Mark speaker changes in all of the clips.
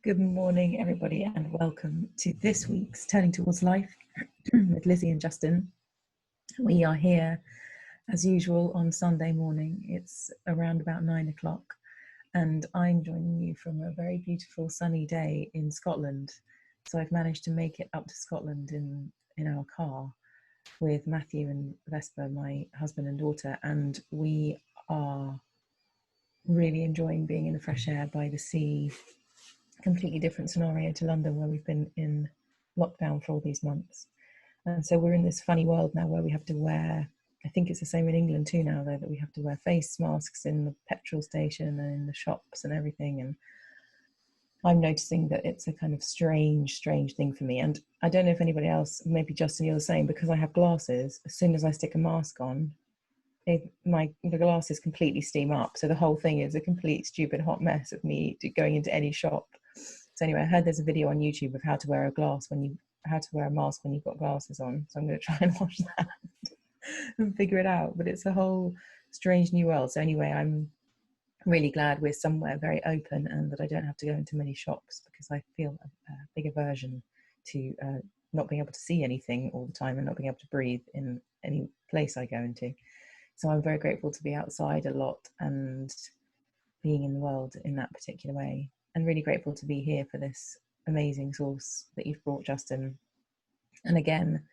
Speaker 1: Good morning, everybody, and welcome to this week's Turning Towards Life with Lizzie and Justin. We are here, as usual, on Sunday morning. It's around about 9 o'clock, and I'm joining you from a very beautiful sunny day in Scotland. So I've managed to make it up to Scotland in our car with Matthew and Vesper, my husband and daughter, and we are really enjoying being in the fresh air by the sea. Completely different scenario to London, where we've been in lockdown for all these months. And so we're in this funny world now where we have to wear, I think it's the same in England too now, though, that we have to wear face masks in the petrol station and in the shops and everything. And I'm noticing that it's a kind of strange thing for me. And I don't know if anybody else, maybe Justin, you're the same, because I have glasses. As soon as I stick a mask on, the glasses completely steam up. So the whole thing is a complete stupid hot mess of me going into any shop. So anyway, I heard there's a video on YouTube of how to wear a mask when you've got glasses on. So I'm going to try and watch that and figure it out. But it's a whole strange new world. So anyway, I'm really glad we're somewhere very open and that I don't have to go into many shops, because I feel a big aversion to not being able to see anything all the time and not being able to breathe in any place I go into. So I'm very grateful to be outside a lot and being in the world in that particular way, and really grateful to be here for this amazing source that you've brought, Justin. And again,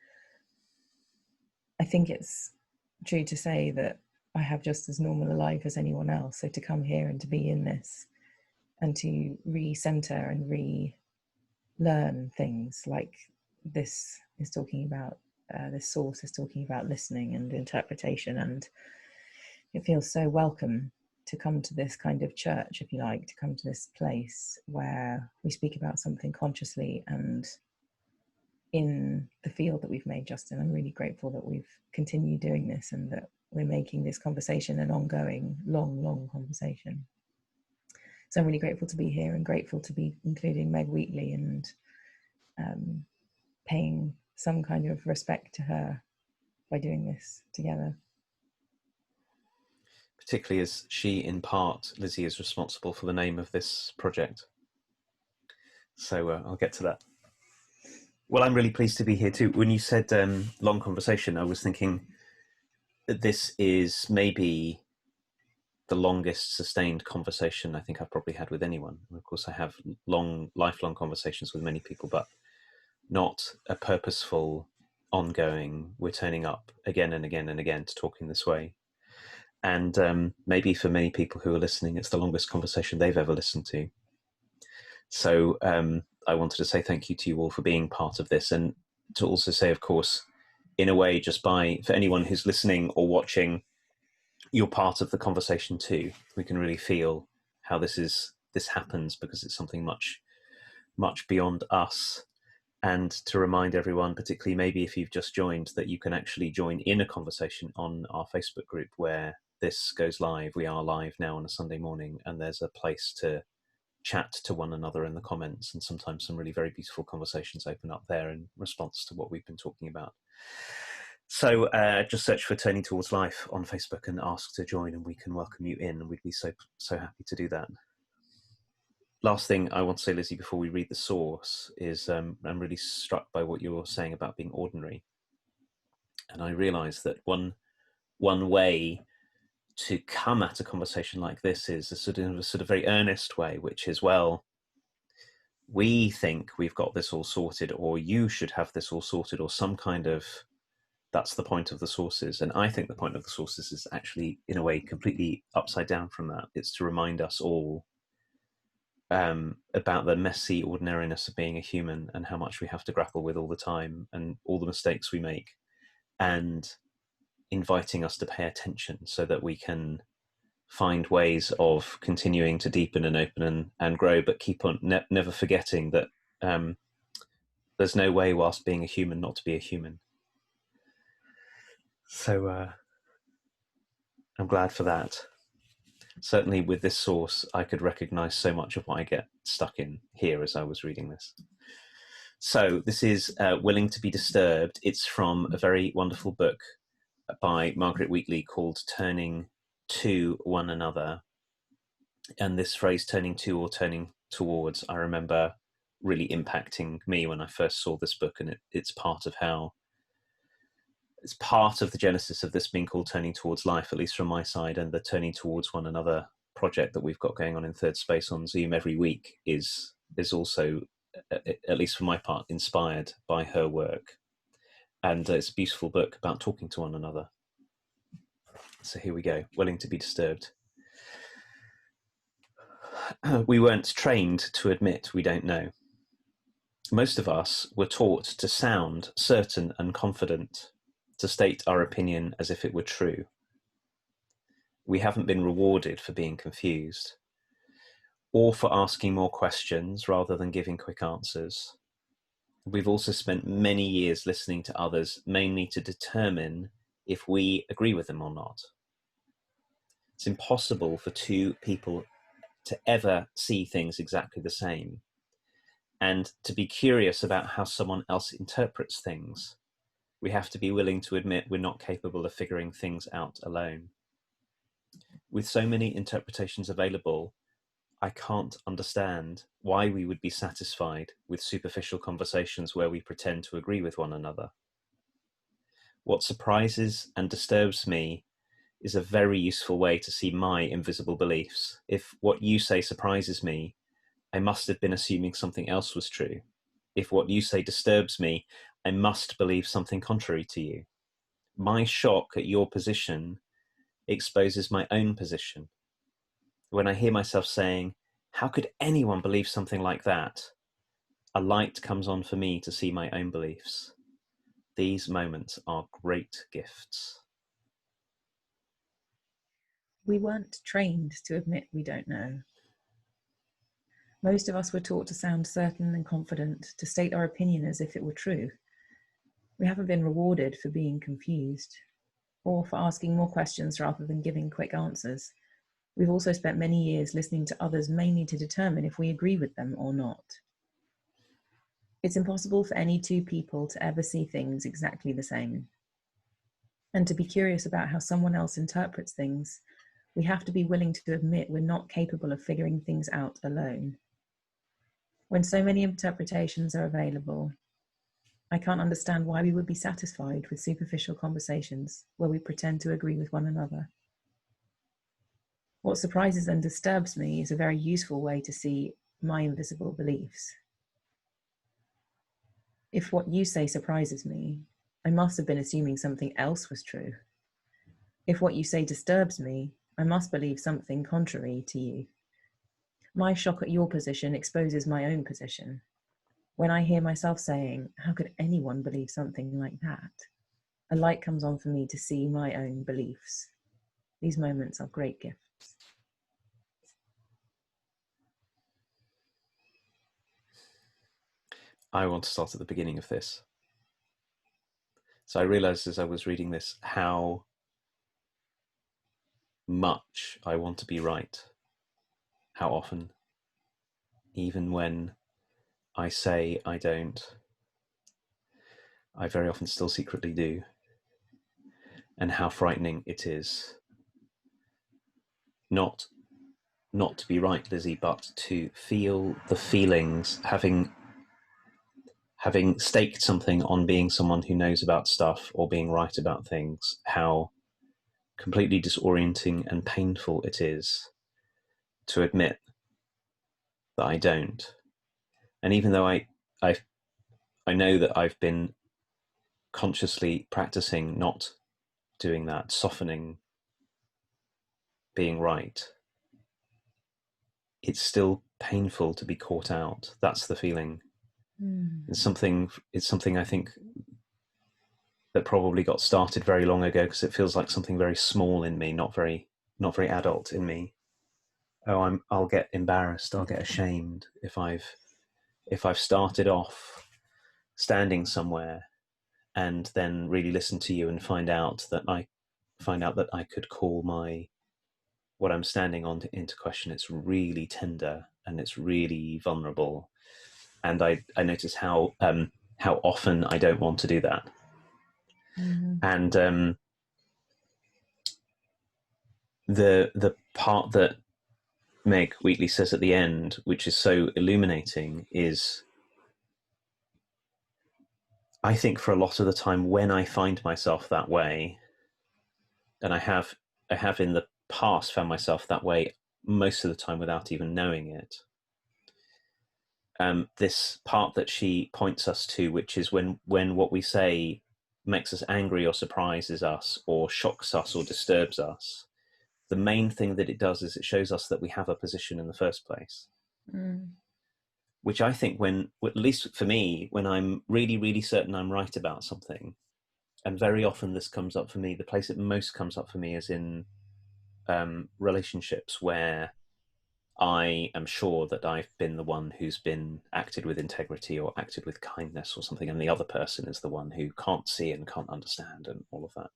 Speaker 1: I think it's true to say that I have just as normal a life as anyone else. So to come here and to be in this and to re-center and relearn things like this is talking about, this source is talking about listening and interpretation, and it feels so welcome to come to this kind of church, if you like, to come to this place where we speak about something consciously and in the field that we've made, Justin. I'm really grateful that we've continued doing this and that we're making this conversation an ongoing, long conversation. So I'm really grateful to be here and grateful to be including Meg Wheatley and paying some kind of respect to her by doing this together.
Speaker 2: Particularly as she, in part, Lizzie, is responsible for the name of this project. So I'll get to that. Well, I'm really pleased to be here too. When you said long conversation, I was thinking that this is maybe the longest sustained conversation I think I've probably had with anyone. Of course, I have lifelong conversations with many people, but not a purposeful, ongoing, we're turning up again and again and again to talk in this way. And maybe for many people who are listening, it's the longest conversation they've ever listened to. So I wanted to say thank you to you all for being part of this, and to also say, of course, in a way, just for anyone who's listening or watching, you're part of the conversation too. We can really feel how this happens, because it's something much beyond us. And to remind everyone, particularly maybe if you've just joined, that you can actually join in a conversation on our Facebook group where this goes live. We are live now on a Sunday morning, and there's a place to chat to one another in the comments, and sometimes some really very beautiful conversations open up there in response to what we've been talking about. So just search for Turning Towards Life on Facebook and ask to join, and we can welcome you in, and we'd be so happy to do that. Last thing I want to say, Lizzie, before we read the source, is I'm really struck by what you're saying about being ordinary. And I realise that one way to come at a conversation like this is a sort of very earnest way, which is, well, we think we've got this all sorted, or you should have this all sorted, or some kind of, that's the point of the sources. And I think the point of the sources is actually, in a way, completely upside down from that. It's to remind us all about the messy ordinariness of being a human, and how much we have to grapple with all the time, and all the mistakes we make, and inviting us to pay attention so that we can find ways of continuing to deepen and open and grow, but keep on never forgetting that there's no way, whilst being a human, not to be a human. So I'm glad for that. Certainly with this source, I could recognize so much of what I get stuck in here as I was reading this. So this is Willing to be Disturbed. It's from a very wonderful book by Margaret Wheatley called Turning to One Another. And this phrase, turning to or turning towards, I remember really impacting me when I first saw this book, and it's part of the genesis of this being called Turning Towards Life, at least from my side, and the Turning Towards One Another project that we've got going on in Thirdspace on Zoom every week is also, at least for my part, inspired by her work. And it's a beautiful book about talking to one another. So here we go, Willing to be Disturbed. We weren't trained to admit we don't know. Most of us were taught to sound certain and confident, to state our opinion as if it were true. We haven't been rewarded for being confused, or for asking more questions rather than giving quick answers. We've also spent many years listening to others, mainly to determine if we agree with them or not. It's impossible for two people to ever see things exactly the same, and to be curious about how someone else interprets things. We have to be willing to admit we're not capable of figuring things out alone. With so many interpretations available, I can't understand why we would be satisfied with superficial conversations where we pretend to agree with one another. What surprises and disturbs me is a very useful way to see my invisible beliefs. If what you say surprises me, I must have been assuming something else was true. If what you say disturbs me, I must believe something contrary to you. My shock at your position exposes my own position. When I hear myself saying, "How could anyone believe something like that?" a light comes on for me to see my own beliefs. These moments are great gifts.
Speaker 1: We weren't trained to admit we don't know. Most of us were taught to sound certain and confident, to state our opinion as if it were true. We haven't been rewarded for being confused, or for asking more questions rather than giving quick answers. We've also spent many years listening to others, mainly to determine if we agree with them or not. It's impossible for any two people to ever see things exactly the same. And to be curious about how someone else interprets things, we have to be willing to admit we're not capable of figuring things out alone. When so many interpretations are available, I can't understand why we would be satisfied with superficial conversations where we pretend to agree with one another. What surprises and disturbs me is a very useful way to see my invisible beliefs. If what you say surprises me, I must have been assuming something else was true. If what you say disturbs me, I must believe something contrary to you. My shock at your position exposes my own position. When I hear myself saying, "How could anyone believe something like that?" a light comes on for me to see my own beliefs. These moments are great gifts.
Speaker 2: I want to start at the beginning of this. So I realized as I was reading this how much I want to be right. How often, even when I say I don't, I very often still secretly do. And how frightening it is not to be right, Lizzie, but to feel the feelings, having staked something on being someone who knows about stuff or being right about things, how completely disorienting and painful it is to admit that I don't. And even though I know that I've been consciously practicing not doing that, softening being right, it's still painful to be caught out. That's the feeling. It's something I think that probably got started very long ago, because it feels like something very small in me, not very adult in me. I'll get embarrassed, I'll get ashamed if I've started off standing somewhere and then really listen to you and find out that I could call what I'm standing on into question. It's really tender and it's really vulnerable, and I notice how often I don't want to do that. And the part that Meg Wheatley says at the end, which is so illuminating, is I think for a lot of the time when I find myself that way, and I have in the past found myself that way most of the time without even knowing it. This part that she points us to, which is when what we say makes us angry or surprises us or shocks us or disturbs us, the main thing that it does is it shows us that we have a position in the first place. Which I think at least for me, when I'm really, really certain I'm right about something, and very often this comes up for me, the place it most comes up for me is in relationships where I am sure that I've been the one who's been acted with integrity or acted with kindness or something, and the other person is the one who can't see and can't understand and all of that.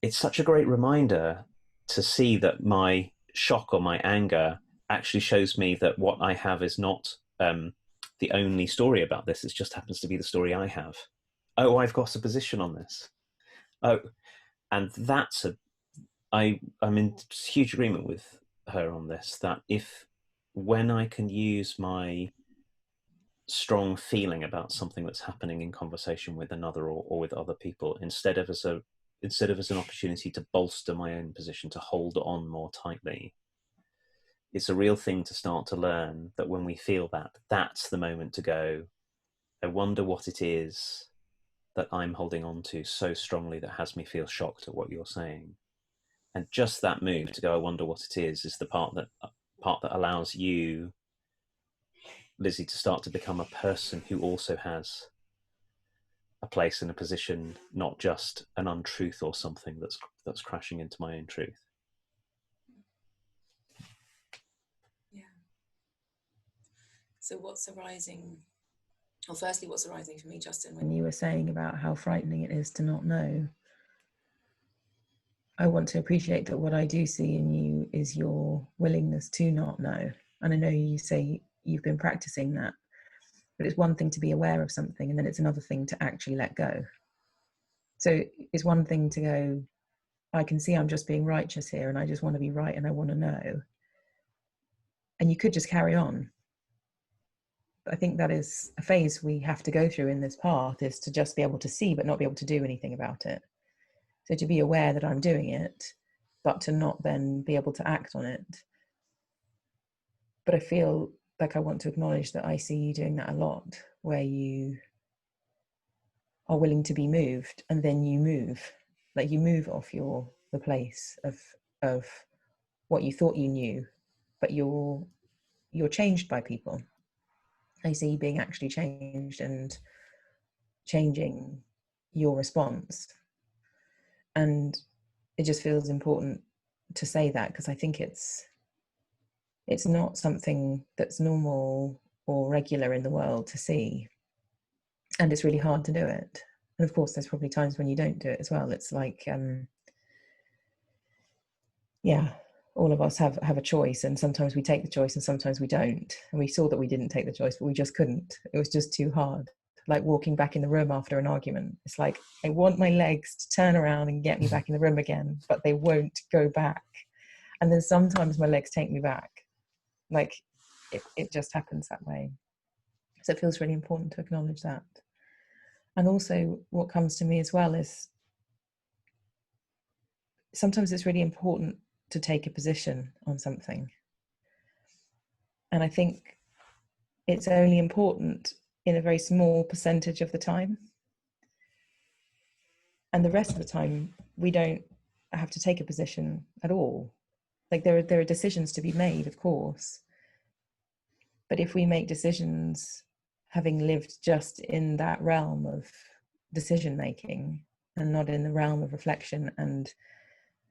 Speaker 2: It's such a great reminder to see that my shock or my anger actually shows me that what I have is not the only story about this. It just happens to be the story I have. Oh, I've got a position on this. Oh, and that's I'm in huge agreement with her on this, that when I can use my strong feeling about something that's happening in conversation with another or with other people, instead of as an opportunity to bolster my own position, to hold on more tightly, it's a real thing to start to learn that when we feel that, that's the moment to go, I wonder what it is that I'm holding on to so strongly that has me feel shocked at what you're saying. And just that move to go, I wonder what it is the part that allows you, Lizzie, to start to become a person who also has a place and a position, not just an untruth or something that's crashing into my own truth.
Speaker 1: Yeah. So what's arising? Well, firstly, what's arising for me, Justin, when you were saying about how frightening it is to not know, I want to appreciate that what I do see in you is your willingness to not know. And I know you say you've been practicing that, but it's one thing to be aware of something, and then it's another thing to actually let go. So it's one thing to go, I can see I'm just being righteous here and I just want to be right and I want to know. And you could just carry on. But I think that is a phase we have to go through in this path, is to just be able to see but not be able to do anything about it. So to be aware that I'm doing it, but to not then be able to act on it. But I feel like I want to acknowledge that I see you doing that a lot, where you are willing to be moved and then you move. Like you move off the place of what you thought you knew, but you're changed by people. I see you being actually changed and changing your response. And it just feels important to say that, because I think it's not something that's normal or regular in the world to see. And it's really hard to do it. And of course, there's probably times when you don't do it as well. It's like, all of us have a choice, and sometimes we take the choice and sometimes we don't. And we saw that we didn't take the choice, but we just couldn't. It was just too hard. Like walking back in the room after an argument. It's like, I want my legs to turn around and get me back in the room again, but they won't go back. And then sometimes my legs take me back. Like it just happens that way. So it feels really important to acknowledge that. And also what comes to me as well is sometimes it's really important to take a position on something. And I think it's only important in a very small percentage of the time. And the rest of the time, we don't have to take a position at all. Like there are decisions to be made, of course. But if we make decisions having lived just in that realm of decision making and not in the realm of reflection and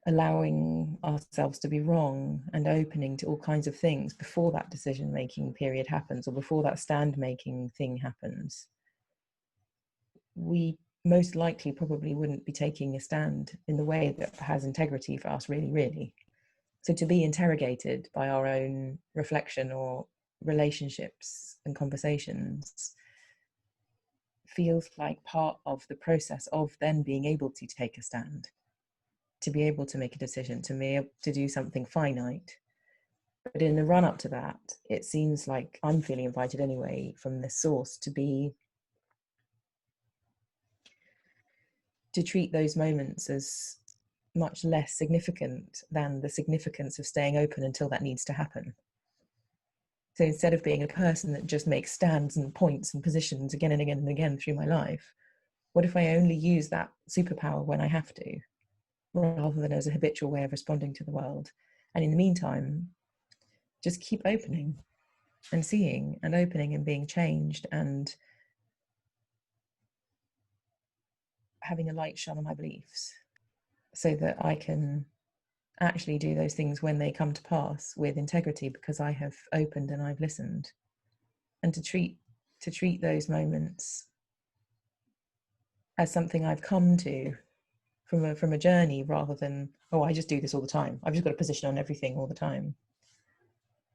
Speaker 1: allowing ourselves to be wrong and opening to all kinds of things before that decision making period happens, or before that stand making thing happens, we most likely probably wouldn't be taking a stand in the way that has integrity for us, really, really. So to be interrogated by our own reflection or relationships and conversations feels like part of the process of then being able to take a stand, to be able to make a decision, to be able to do something finite, But in the run up to that, it seems like I'm feeling invited anyway from this source to treat those moments as much less significant than the significance of staying open until that needs to happen. So instead of being a person that just makes stands and points and positions again and again and again through my life, what if I only use that superpower when I have to, rather than as a habitual way of responding to the world? And in the meantime, just keep opening and seeing and opening and being changed and having a light shone on my beliefs so that I can actually do those things when they come to pass with integrity, because I have opened and I've listened. And to treat those moments as something I've come to from a journey, rather than, oh, I just do this all the time, I've just got a position on everything all the time.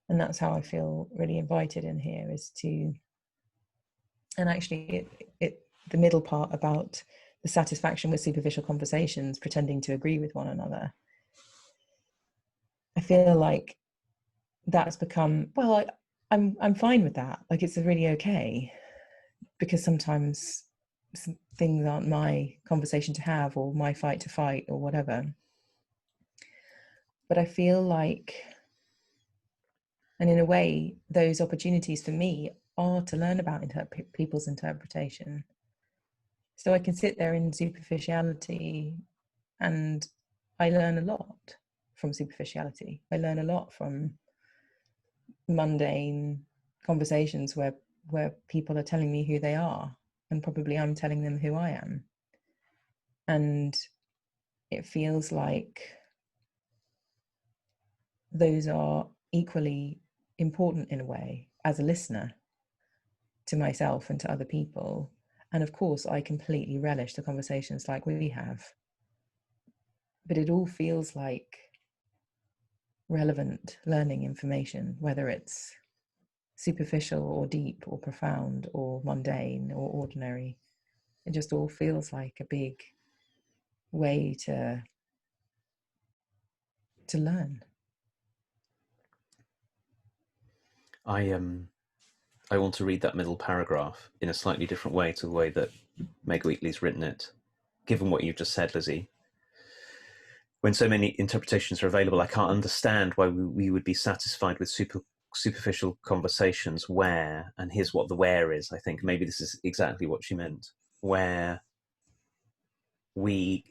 Speaker 1: And that's how I feel really invited in here, is to, and actually the middle part about the satisfaction with superficial conversations, pretending to agree with one another. I feel like that's become, well, I'm fine with that. Like, it's really okay, because sometimes things aren't my conversation to have, or my fight to fight, or whatever. But I feel like, and in a way, those opportunities for me are to learn about people's interpretation. So I can sit there in superficiality, and I learn a lot from superficiality. I learn a lot from mundane conversations where people are telling me who they are, and probably I'm telling them who I am. And it feels like those are equally important in a way, as a listener, to myself and to other people. And of course, I completely relish the conversations like we have. But it all feels like relevant learning information, whether it's superficial or deep or profound or mundane or ordinary. It just all feels like a big way to learn.
Speaker 2: I want to read that middle paragraph in a slightly different way to the way that Meg Wheatley's written it, given what you've just said, Lizzie. When so many interpretations are available, I can't understand why we would be satisfied with superficial conversations where, and here's what the where is, I think, maybe this is exactly what she meant, where we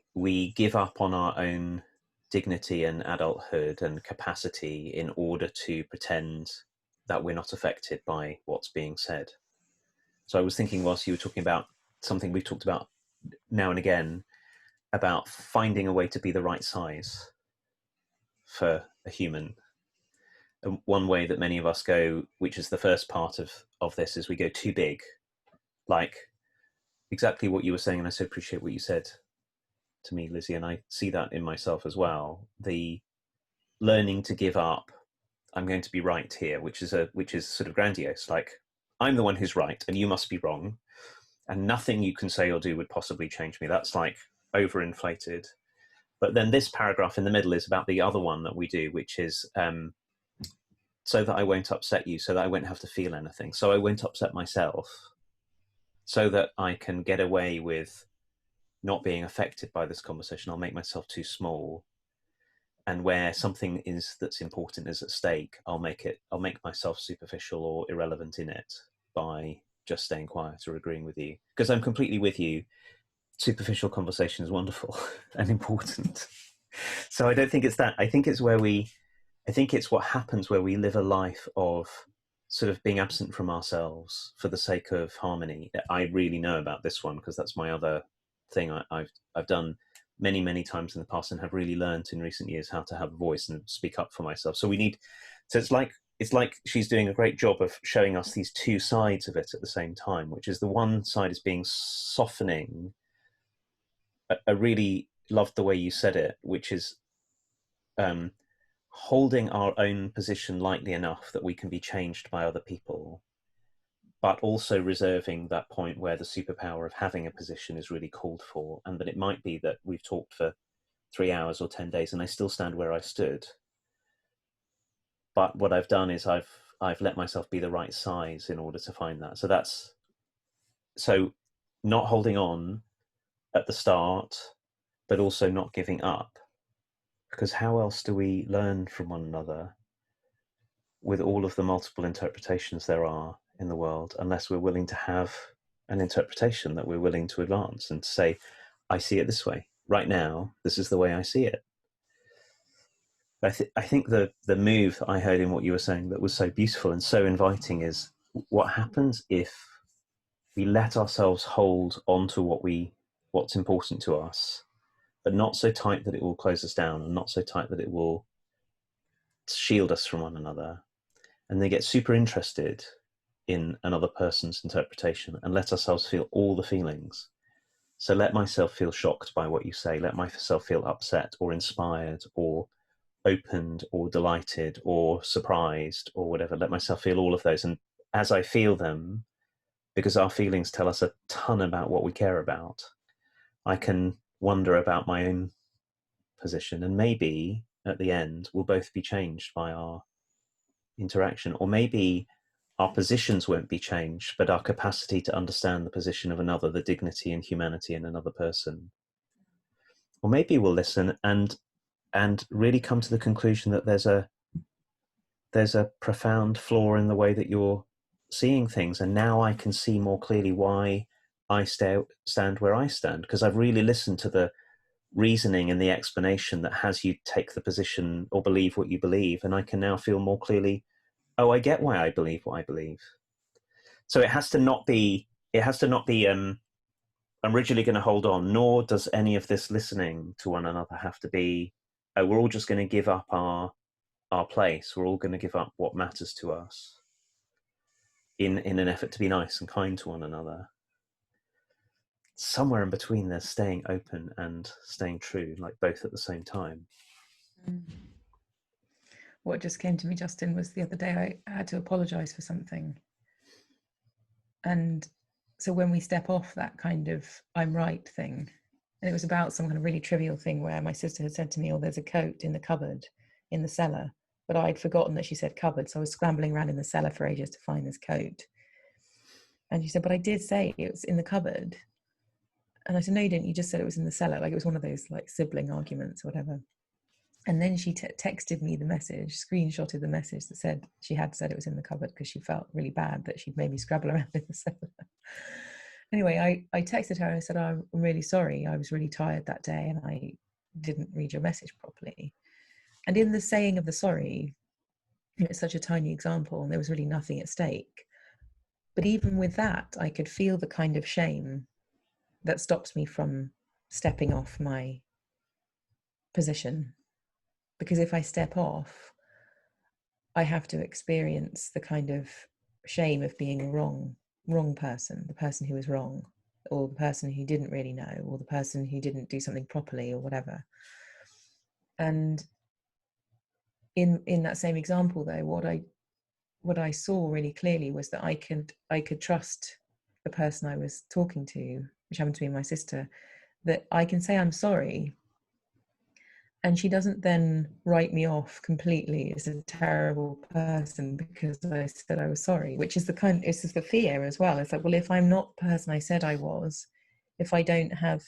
Speaker 2: give up on our own dignity and adulthood and capacity in order to pretend that we're not affected by what's being said. So I was thinking, whilst you were talking about something we've talked about now and again, about finding a way to be the right size for a human. And one way that many of us go, which is the first part of this, is we go too big. Like exactly what you were saying, and I so appreciate what you said to me, Lizzie, and I see that in myself as well. The learning to give up, I'm going to be right here, which is sort of grandiose. Like, I'm the one who's right and you must be wrong, and nothing you can say or do would possibly change me. That's like overinflated. But then this paragraph in the middle is about the other one that we do, which is so that I won't upset you, so that I won't have to feel anything, so I won't upset myself, so that I can get away with not being affected by this conversation. I'll make myself too small. And where something is that's important is at stake, I'll make myself superficial or irrelevant in it by just staying quiet or agreeing with you. Because I'm completely with you. Superficial conversation is wonderful and important. So I don't think it's that. I think it's what happens where we live a life of sort of being absent from ourselves for the sake of harmony. I really know about this one because that's my other thing I've done many, many times in the past, and have really learned in recent years how to have a voice and speak up for myself. So it's like she's doing a great job of showing us these two sides of it at the same time, which is the one side is being softening. I really loved the way you said it, which is holding our own position lightly enough that we can be changed by other people, but also reserving that point where the superpower of having a position is really called for, and that it might be that we've talked for 3 hours or 10 days and I still stand where I stood, but what I've done is I've let myself be the right size in order to find that. So not holding on at the start, but also not giving up, because how else do we learn from one another with all of the multiple interpretations there are in the world, unless we're willing to have an interpretation that we're willing to advance and to say, I see it this way right now, this is the way I see it. I think the move I heard in what you were saying that was so beautiful and so inviting is, what happens if we let ourselves hold on to what's important to us, but not so tight that it will close us down, and not so tight that it will shield us from one another, and they get super interested in another person's interpretation, and let ourselves feel all the feelings. So let myself feel shocked by what you say, let myself feel upset or inspired or opened or delighted or surprised or whatever. Let myself feel all of those, and as I feel them, because our feelings tell us a ton about what we care about, I can wonder about my own position, and maybe at the end we'll both be changed by our interaction, or maybe our positions won't be changed, but our capacity to understand the position of another, the dignity and humanity in another person. Or maybe we'll listen and really come to the conclusion that there's a profound flaw in the way that you're seeing things, and now I can see more clearly why I stand where I stand, because I've really listened to the reasoning and the explanation that has you take the position or believe what you believe, and I can now feel more clearly, oh, I get why I believe what I believe. So it has to not be I'm rigidly going to hold on, nor does any of this listening to one another have to be, oh, we're all just going to give up our place, we're all going to give up what matters to us in an effort to be nice and kind to one another. Somewhere in between there's staying open and staying true, like both at the same time.
Speaker 1: What just came to me, Justin, was the other day I had to apologize for something. And so when we step off that kind of I'm right thing, and it was about some kind of really trivial thing where my sister had said to me, oh, there's a coat in the cupboard in the cellar, but I'd forgotten that she said cupboard, so I was scrambling around in the cellar for ages to find this coat. And she said, but I did say it was in the cupboard. And I said, no, you didn't, you just said it was in the cellar. Like it was one of those like sibling arguments or whatever. And then she texted me the message, screenshotted the message that said she had said it was in the cupboard because she felt really bad that she'd made me scrabble around in the cellar. Anyway, I texted her and I said, oh, I'm really sorry. I was really tired that day and I didn't read your message properly. And in the saying of the sorry, it's such a tiny example and there was really nothing at stake. But even with that, I could feel the kind of shame that stops me from stepping off my position. Because if I step off, I have to experience the kind of shame of being a wrong person, the person who was wrong, or the person who didn't really know, or the person who didn't do something properly or whatever. And in that same example though, what I saw really clearly was that I could trust the person I was talking to, which happened to be my sister, that I can say I'm sorry, and she doesn't then write me off completely as a terrible person because I said I was sorry, which is it's the fear as well. It's like, well, if I'm not the person I said I was, if I don't have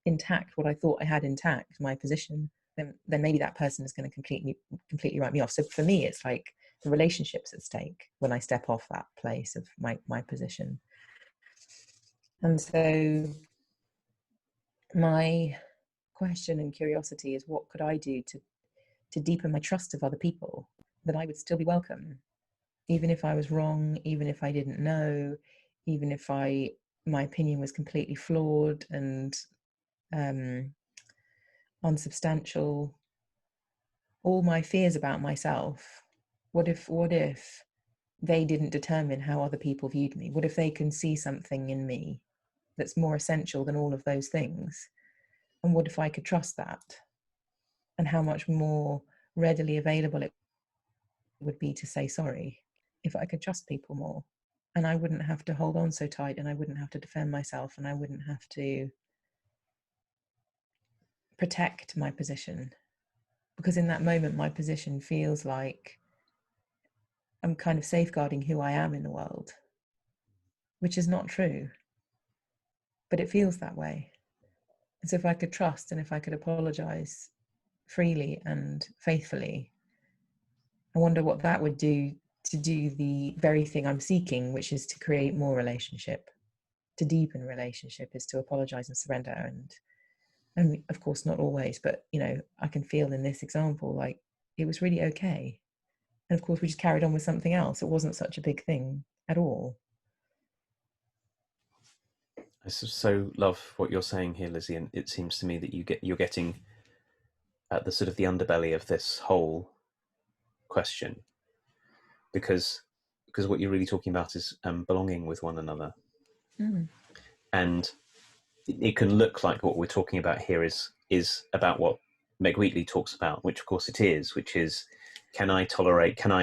Speaker 1: intact what I thought I had intact, my position, then maybe that person is going to completely write me off. So for me, it's like the relationship's at stake when I step off that place of my position. And so my question and curiosity is, what could I do to deepen my trust of other people, that I would still be welcome, even if I was wrong, even if I didn't know, even if my opinion was completely flawed and unsubstantial, all my fears about myself. What if they didn't determine how other people viewed me? What if they can see something in me that's more essential than all of those things? And what if I could trust that? And how much more readily available it would be to say sorry if I could trust people more. And I wouldn't have to hold on so tight, and I wouldn't have to defend myself, and I wouldn't have to protect my position. Because in that moment, my position feels like I'm kind of safeguarding who I am in the world, which is not true, but it feels that way. And so if I could trust and if I could apologize freely and faithfully, I wonder what that would do to do the very thing I'm seeking, which is to create more relationship, to deepen relationship, is to apologize and surrender. And of course, not always, but, you know, I can feel in this example, like it was really okay. And of course, we just carried on with something else. It wasn't such a big thing at all.
Speaker 2: I so love what you're saying here, Lizzie, and it seems to me that you're getting at the sort of the underbelly of this whole question, because what you're really talking about is belonging with one another. And it can look like what we're talking about here is about what Meg Wheatley talks about, which of course it is, which is, can I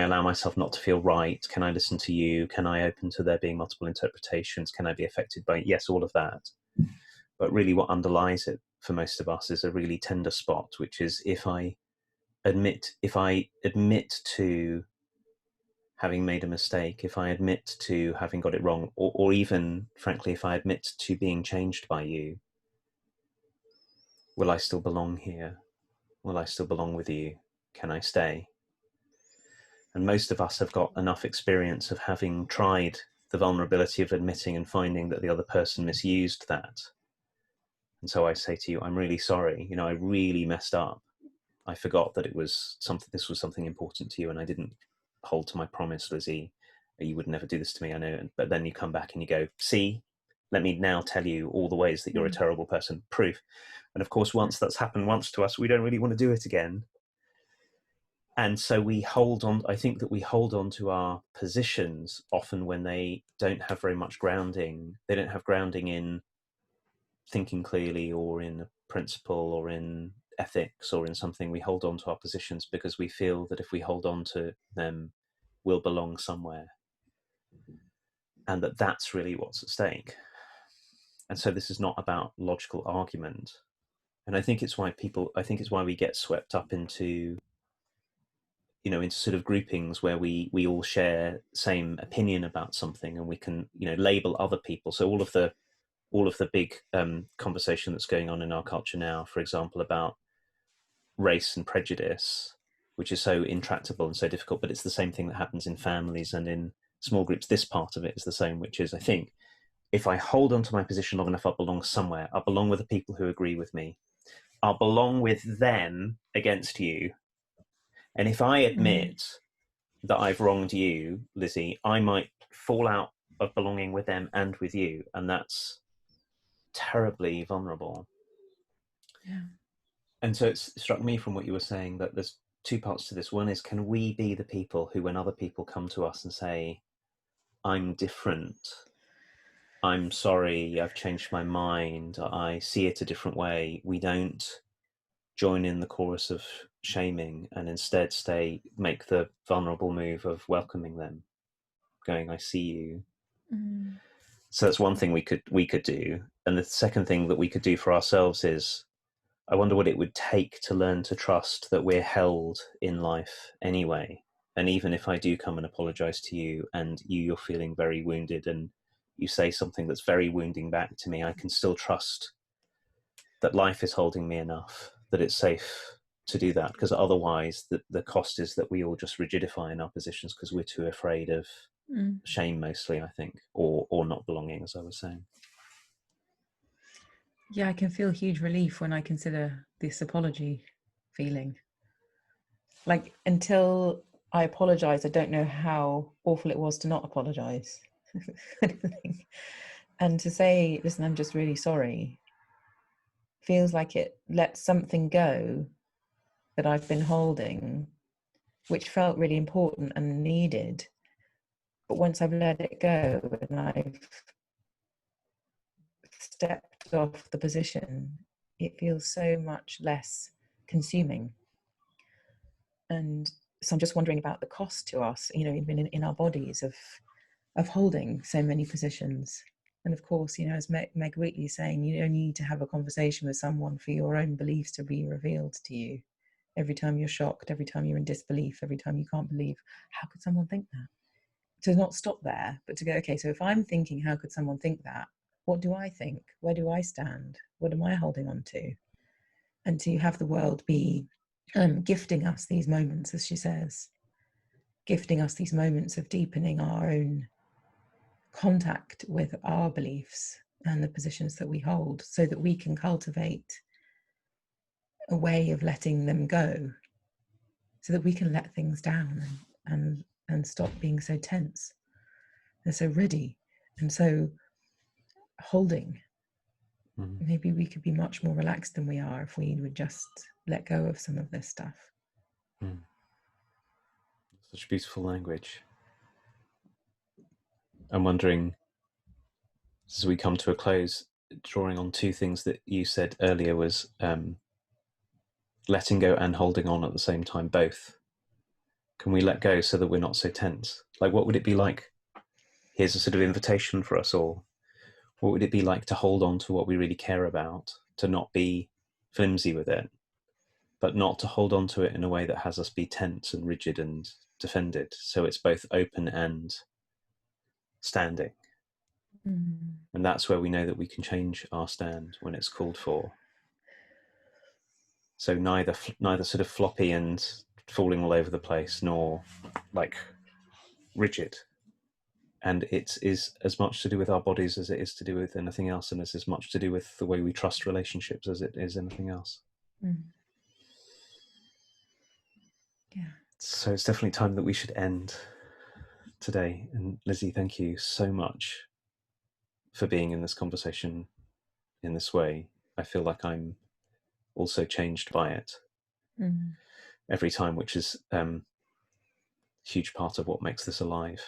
Speaker 2: allow myself not to feel right? Can I listen to you? Can I open to there being multiple interpretations? Can I be affected by, yes, all of that. But really what underlies it for most of us is a really tender spot, which is if I admit to having made a mistake, if I admit to having got it wrong, or even, frankly, if I admit to being changed by you, will I still belong here? Will I still belong with you? Can I stay? And most of us have got enough experience of having tried the vulnerability of admitting and finding that the other person misused that. And so I say to you, I'm really sorry. You know, I really messed up. I forgot that this was something important to you, and I didn't hold to my promise, Lizzie. You would never do this to me, I know. But then you come back and you go, see, let me now tell you all the ways that you're a terrible person. Proof. And of course, once that's happened once to us, we don't really want to do it again. And so we hold on, I think that we hold on to our positions often when they don't have very much grounding. They don't have grounding in thinking clearly or in a principle or in ethics or in something. We hold on to our positions because we feel that if we hold on to them, we'll belong somewhere. And that's really what's at stake. And so this is not about logical argument. And I think it's why we get swept up into, you know, into sort of groupings where we all share same opinion about something, and we can, you know, label other people. So all of the big conversation that's going on in our culture now, for example, about race and prejudice, which is so intractable and so difficult, but it's the same thing that happens in families and in small groups. This part of it is the same, which is, I think, if I hold on to my position long enough, I'll belong somewhere. I'll belong with the people who agree with me. I'll belong with them against you. And if I admit that I've wronged you, Lizzie, I might fall out of belonging with them and with you. And that's terribly vulnerable.
Speaker 1: Yeah.
Speaker 2: And so it's struck me from what you were saying that there's two parts to this. One is, can we be the people who, when other people come to us and say, I'm different, I'm sorry, I've changed my mind, I see it a different way, we don't join in the chorus of shaming and instead make the vulnerable move of welcoming them, going, I see you. So that's one thing we could do. And the second thing that we could do for ourselves is, I wonder what it would take to learn to trust that we're held in life anyway. And even if I do come and apologize to you and you're feeling very wounded and you say something that's very wounding back to me, I can still trust that life is holding me enough, that it's safe to do that. Because otherwise the cost is that we all just rigidify in our positions because we're too afraid of shame mostly, I think, or not belonging, as I was saying.
Speaker 1: Yeah, I can feel huge relief when I consider this apology feeling. Like, until I apologize, I don't know how awful it was to not apologize. And to say, listen, I'm just really sorry, feels like it lets something go that I've been holding, which felt really important and needed. But once I've let it go and I've stepped off the position, it feels so much less consuming. And so I'm just wondering about the cost to us, you know, even in our bodies of holding so many positions. And of course, you know, as Meg Wheatley is saying, you don't need to have a conversation with someone for your own beliefs to be revealed to you. every time you're shocked, every time you're in disbelief, every time you can't believe. How could someone think that? To not stop there, but to go, okay, so if I'm thinking, how could someone think that? What do I think? Where do I stand? What am I holding on to? And to have the world be gifting us these moments, as she says, gifting us these moments of deepening our own contact with our beliefs and the positions that we hold, so that we can cultivate a way of letting them go, so that we can let things down and stop being so tense and so ready and so holding. Maybe we could be much more relaxed than we are if we would just let go of some of this stuff.
Speaker 2: Such beautiful language. I'm wondering, as we come to a close, drawing on two things that you said earlier, was letting go and holding on at the same time, both. Can we let go so that we're not so tense? Like, what would it be like? Here's a sort of invitation for us all. What would it be like to hold on to what we really care about, to not be flimsy with it, but not to hold on to it in a way that has us be tense and rigid and defended, so it's both open and standing. And that's where we know that we can change our stand when it's called for. So neither sort of floppy and falling all over the place, nor like rigid. And it is as much to do with our bodies as it is to do with anything else, and it's as much to do with the way we trust relationships as it is anything else.
Speaker 1: Yeah.
Speaker 2: So it's definitely time that we should end today. And Lizzie, thank you so much for being in this conversation in this way. I feel like I'm also changed by it every time, which is a huge part of what makes this alive.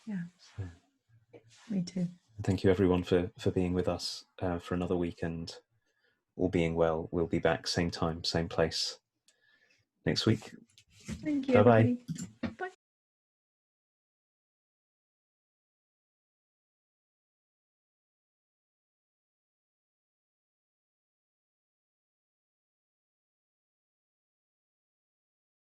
Speaker 1: Yeah, so. Me too.
Speaker 2: Thank you everyone for being with us for another week, and all being well, we'll be back same time, same place next week.
Speaker 1: Thank you,
Speaker 2: Bye-bye.
Speaker 1: everybody.